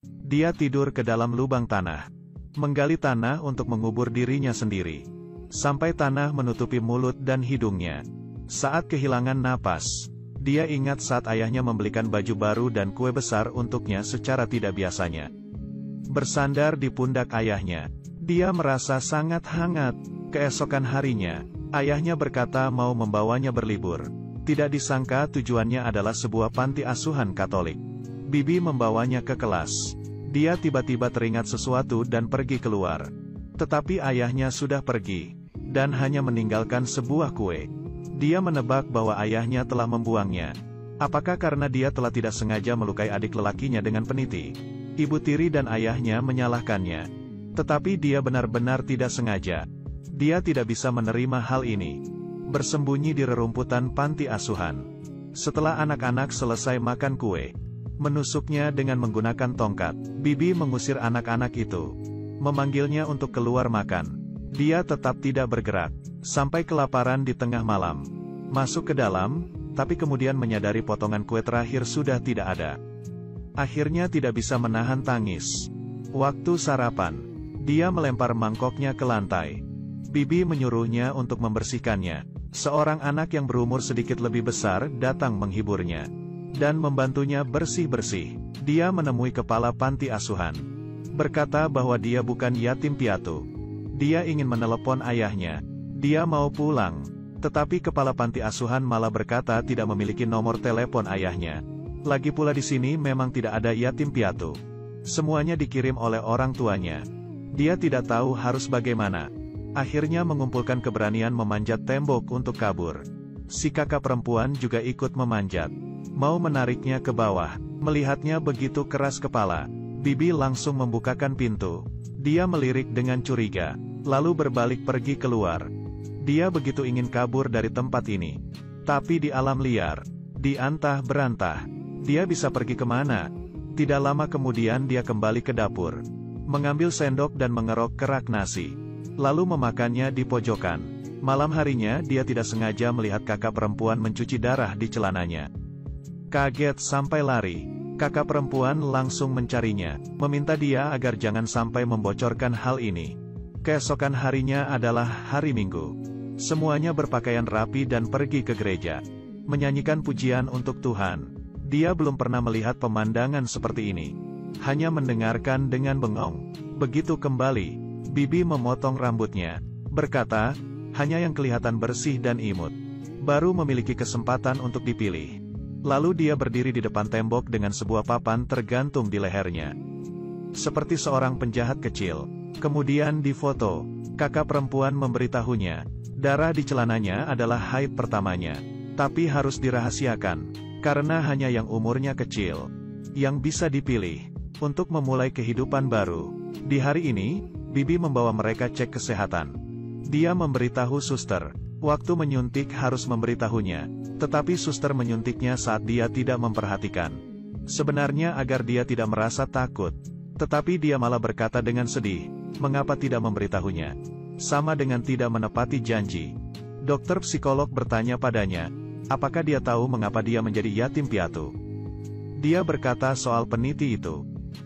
Dia tidur ke dalam lubang tanah. Menggali tanah untuk mengubur dirinya sendiri. Sampai tanah menutupi mulut dan hidungnya. Saat kehilangan napas, dia ingat saat ayahnya membelikan baju baru dan kue besar untuknya secara tidak biasanya. Bersandar di pundak ayahnya, dia merasa sangat hangat. Keesokan harinya, ayahnya berkata mau membawanya berlibur. Tidak disangka tujuannya adalah sebuah panti asuhan Katolik. Bibi membawanya ke kelas. Dia tiba-tiba teringat sesuatu dan pergi keluar. Tetapi ayahnya sudah pergi, dan hanya meninggalkan sebuah kue. Dia menebak bahwa ayahnya telah membuangnya. Apakah karena dia telah tidak sengaja melukai adik lelakinya dengan peniti? Ibu tiri dan ayahnya menyalahkannya. Tetapi dia benar-benar tidak sengaja. Dia tidak bisa menerima hal ini. Bersembunyi di rerumputan panti asuhan. Setelah anak-anak selesai makan kue, menusuknya dengan menggunakan tongkat, Bibi mengusir anak-anak itu. Memanggilnya untuk keluar makan. Dia tetap tidak bergerak, sampai kelaparan di tengah malam. Masuk ke dalam, tapi kemudian menyadari potongan kue terakhir sudah tidak ada. Akhirnya tidak bisa menahan tangis. Waktu sarapan, dia melempar mangkoknya ke lantai. Bibi menyuruhnya untuk membersihkannya. Seorang anak yang berumur sedikit lebih besar datang menghiburnya dan membantunya bersih-bersih. Dia menemui kepala panti asuhan. Berkata bahwa dia bukan yatim piatu. Dia ingin menelepon ayahnya. Dia mau pulang. Tetapi kepala panti asuhan malah berkata tidak memiliki nomor telepon ayahnya. Lagi pula di sini memang tidak ada yatim piatu. Semuanya dikirim oleh orang tuanya. Dia tidak tahu harus bagaimana. Akhirnya mengumpulkan keberanian memanjat tembok untuk kabur. Si kakak perempuan juga ikut memanjat. Mau menariknya ke bawah. Melihatnya begitu keras kepala, Bibi langsung membukakan pintu. Dia melirik dengan curiga, lalu berbalik pergi keluar. Dia begitu ingin kabur dari tempat ini. Tapi di alam liar, di antah berantah, dia bisa pergi kemana? Tidak lama kemudian dia kembali ke dapur. Mengambil sendok dan mengerok kerak nasi. Lalu memakannya di pojokan. Malam harinya dia tidak sengaja melihat kakak perempuan mencuci darah di celananya. Kaget sampai lari. Kakak perempuan langsung mencarinya, meminta dia agar jangan sampai membocorkan hal ini. Keesokan harinya adalah hari Minggu. Semuanya berpakaian rapi dan pergi ke gereja. Menyanyikan pujian untuk Tuhan. Dia belum pernah melihat pemandangan seperti ini. Hanya mendengarkan dengan bengong. Begitu kembali, Bibi memotong rambutnya. Berkata, hanya yang kelihatan bersih dan imut. Baru memiliki kesempatan untuk dipilih. Lalu dia berdiri di depan tembok dengan sebuah papan tergantung di lehernya. Seperti seorang penjahat kecil. Kemudian difoto. Kakak perempuan memberitahunya. Darah di celananya adalah haid pertamanya. Tapi harus dirahasiakan. Karena hanya yang umurnya kecil yang bisa dipilih untuk memulai kehidupan baru. Di hari ini, Bibi membawa mereka cek kesehatan. Dia memberitahu suster. Waktu menyuntik harus memberitahunya. Tetapi suster menyuntiknya saat dia tidak memperhatikan. Sebenarnya agar dia tidak merasa takut. Tetapi dia malah berkata dengan sedih, mengapa tidak memberitahunya? Sama dengan tidak menepati janji. Dokter psikolog bertanya padanya, apakah dia tahu mengapa dia menjadi yatim piatu? Dia berkata soal peniti itu.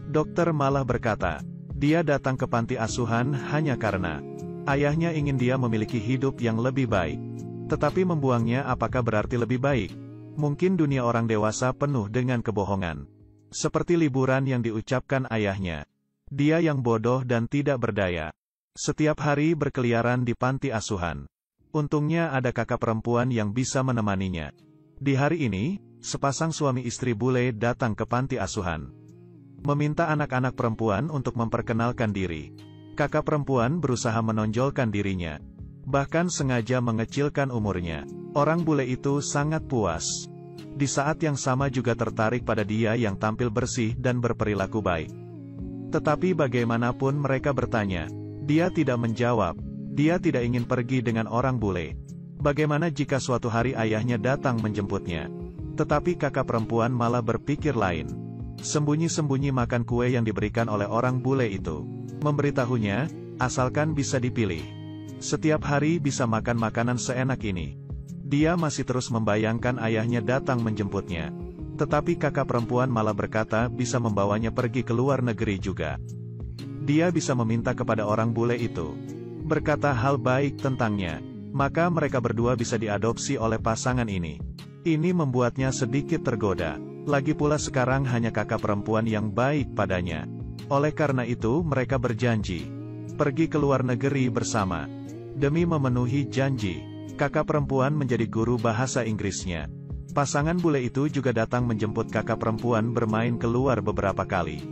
Dokter malah berkata, dia datang ke panti asuhan hanya karena ayahnya ingin dia memiliki hidup yang lebih baik. Tetapi membuangnya apakah berarti lebih baik? Mungkin dunia orang dewasa penuh dengan kebohongan. Seperti liburan yang diucapkan ayahnya. Dia yang bodoh dan tidak berdaya. Setiap hari berkeliaran di panti asuhan. Untungnya ada kakak perempuan yang bisa menemaninya. Di hari ini, sepasang suami istri bule datang ke panti asuhan. Meminta anak-anak perempuan untuk memperkenalkan diri. Kakak perempuan berusaha menonjolkan dirinya. Bahkan sengaja mengecilkan umurnya. Orang bule itu sangat puas. Di saat yang sama juga tertarik pada dia yang tampil bersih dan berperilaku baik. Tetapi bagaimanapun mereka bertanya, dia tidak menjawab. Dia tidak ingin pergi dengan orang bule. Bagaimana jika suatu hari ayahnya datang menjemputnya? Tetapi kakak perempuan malah berpikir lain. Sembunyi-sembunyi makan kue yang diberikan oleh orang bule itu. Memberitahunya, asalkan bisa dipilih. Setiap hari bisa makan makanan seenak ini. Dia masih terus membayangkan ayahnya datang menjemputnya. Tetapi kakak perempuan malah berkata bisa membawanya pergi ke luar negeri juga. Dia bisa meminta kepada orang bule itu, berkata hal baik tentangnya, maka mereka berdua bisa diadopsi oleh pasangan ini. Ini membuatnya sedikit tergoda. Lagi pula sekarang hanya kakak perempuan yang baik padanya. Oleh karena itu mereka berjanji pergi ke luar negeri bersama. Demi memenuhi janji, kakak perempuan menjadi guru bahasa Inggrisnya. Pasangan bule itu juga datang menjemput kakak perempuan bermain keluar beberapa kali.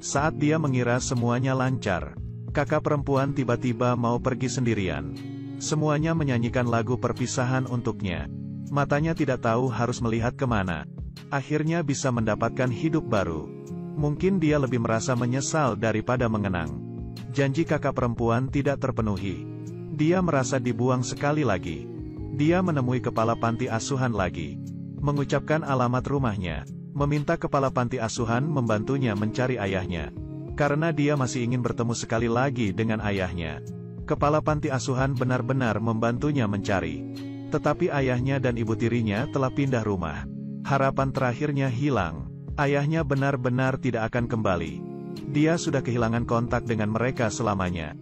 Saat dia mengira semuanya lancar, kakak perempuan tiba-tiba mau pergi sendirian. Semuanya menyanyikan lagu perpisahan untuknya. Matanya tidak tahu harus melihat kemana. Akhirnya bisa mendapatkan hidup baru. Mungkin dia lebih merasa menyesal daripada mengenang. Janji kakak perempuan tidak terpenuhi. Dia merasa dibuang sekali lagi. Dia menemui kepala panti asuhan lagi, mengucapkan alamat rumahnya, meminta kepala panti asuhan membantunya mencari ayahnya. Karena dia masih ingin bertemu sekali lagi dengan ayahnya. Kepala panti asuhan benar-benar membantunya mencari. Tetapi ayahnya dan ibu tirinya telah pindah rumah. Harapan terakhirnya hilang. Ayahnya benar-benar tidak akan kembali. Dia sudah kehilangan kontak dengan mereka selamanya.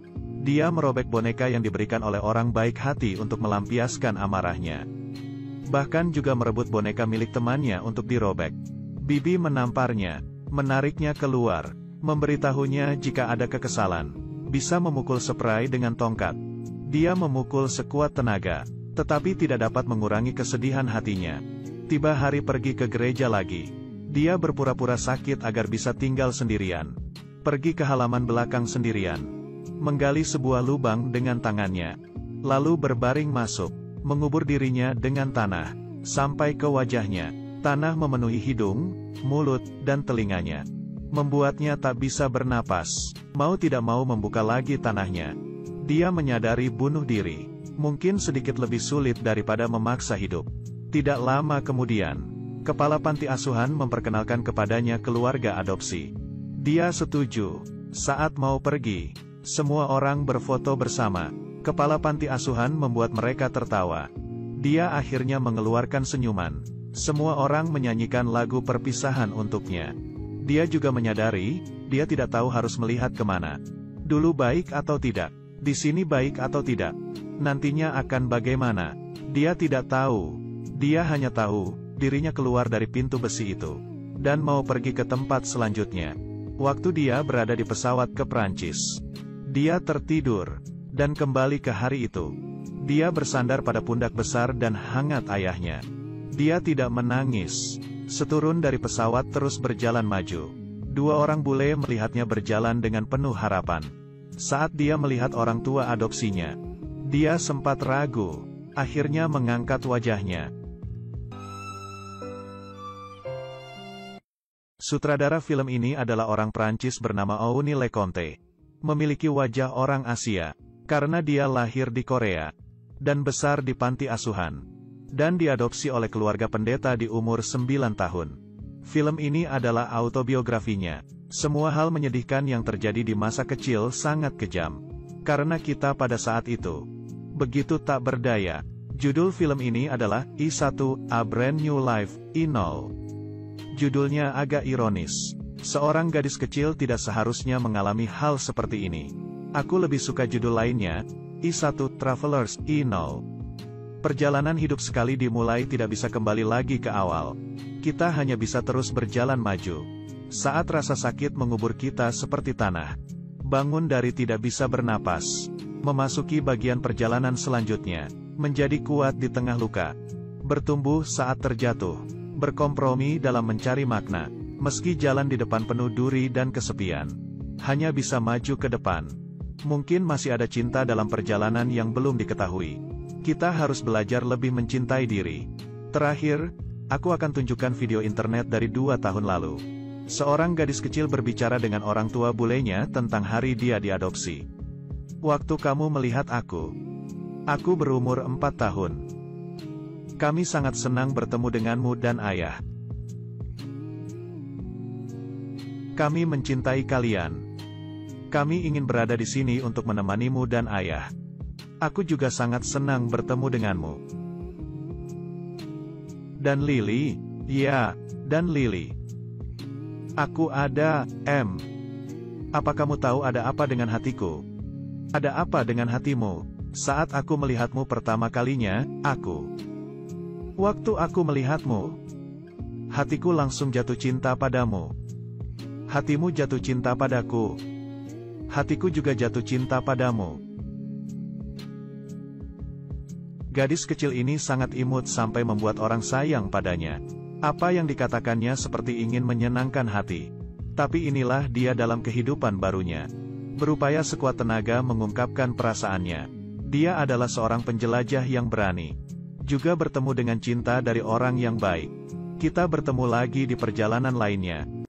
Dia merobek boneka yang diberikan oleh orang baik hati untuk melampiaskan amarahnya. Bahkan juga merebut boneka milik temannya untuk dirobek. Bibi menamparnya, menariknya keluar, memberitahunya jika ada kekesalan, bisa memukul spray dengan tongkat. Dia memukul sekuat tenaga, tetapi tidak dapat mengurangi kesedihan hatinya. Tiba hari pergi ke gereja lagi. Dia berpura-pura sakit agar bisa tinggal sendirian. Pergi ke halaman belakang sendirian. Menggali sebuah lubang dengan tangannya. Lalu berbaring masuk, mengubur dirinya dengan tanah, sampai ke wajahnya. Tanah memenuhi hidung, mulut, dan telinganya. Membuatnya tak bisa bernapas. Mau tidak mau membuka lagi tanahnya. Dia menyadari bunuh diri. Mungkin sedikit lebih sulit daripada memaksa hidup. Tidak lama kemudian, kepala panti asuhan memperkenalkan kepadanya keluarga adopsi. Dia setuju. Saat mau pergi, semua orang berfoto bersama. Kepala panti asuhan membuat mereka tertawa. Dia akhirnya mengeluarkan senyuman. Semua orang menyanyikan lagu perpisahan untuknya. Dia juga menyadari, dia tidak tahu harus melihat kemana. Dulu baik atau tidak? Di sini baik atau tidak? Nantinya akan bagaimana? Dia tidak tahu. Dia hanya tahu, dirinya keluar dari pintu besi itu. Dan mau pergi ke tempat selanjutnya. Waktu dia berada di pesawat ke Prancis. Dia tertidur, dan kembali ke hari itu. Dia bersandar pada pundak besar dan hangat ayahnya. Dia tidak menangis. Seturun dari pesawat terus berjalan maju. Dua orang bule melihatnya berjalan dengan penuh harapan. Saat dia melihat orang tua adopsinya, dia sempat ragu. Akhirnya mengangkat wajahnya. Sutradara film ini adalah orang Prancis bernama Ouni Leconte. Memiliki wajah orang Asia, karena dia lahir di Korea, dan besar di panti asuhan, dan diadopsi oleh keluarga pendeta di umur 9 tahun. Film ini adalah autobiografinya. Semua hal menyedihkan yang terjadi di masa kecil sangat kejam. Karena kita pada saat itu begitu tak berdaya. Judul film ini adalah I1, A Brand New Life, I0. Judulnya agak ironis. Seorang gadis kecil tidak seharusnya mengalami hal seperti ini. Aku lebih suka judul lainnya, I1 Travelers, I0. Perjalanan hidup sekali dimulai tidak bisa kembali lagi ke awal. Kita hanya bisa terus berjalan maju. Saat rasa sakit mengubur kita seperti tanah. Bangun dari tidak bisa bernapas. Memasuki bagian perjalanan selanjutnya. Menjadi kuat di tengah luka. Bertumbuh saat terjatuh. Berkompromi dalam mencari makna. Meski jalan di depan penuh duri dan kesepian. Hanya bisa maju ke depan. Mungkin masih ada cinta dalam perjalanan yang belum diketahui. Kita harus belajar lebih mencintai diri. Terakhir, aku akan tunjukkan video internet dari 2 tahun lalu. Seorang gadis kecil berbicara dengan orang tua bulenya tentang hari dia diadopsi. Waktu kamu melihat aku berumur 4 tahun. Kami sangat senang bertemu denganmu dan ayah. Kami mencintai kalian. Kami ingin berada di sini untuk menemanimu dan ayah. Aku juga sangat senang bertemu denganmu. Dan Lily, ya, Dan Lily. Aku ada, M. Apa kamu tahu ada apa dengan hatiku? Ada apa dengan hatimu? Saat aku melihatmu pertama kalinya, Waktu aku melihatmu, hatiku langsung jatuh cinta padamu. Hatimu jatuh cinta padaku. Hatiku juga jatuh cinta padamu. Gadis kecil ini sangat imut sampai membuat orang sayang padanya. Apa yang dikatakannya seperti ingin menyenangkan hati. Tapi inilah dia dalam kehidupan barunya. Berupaya sekuat tenaga mengungkapkan perasaannya. Dia adalah seorang penjelajah yang berani. Juga bertemu dengan cinta dari orang yang baik. Kita bertemu lagi di perjalanan lainnya.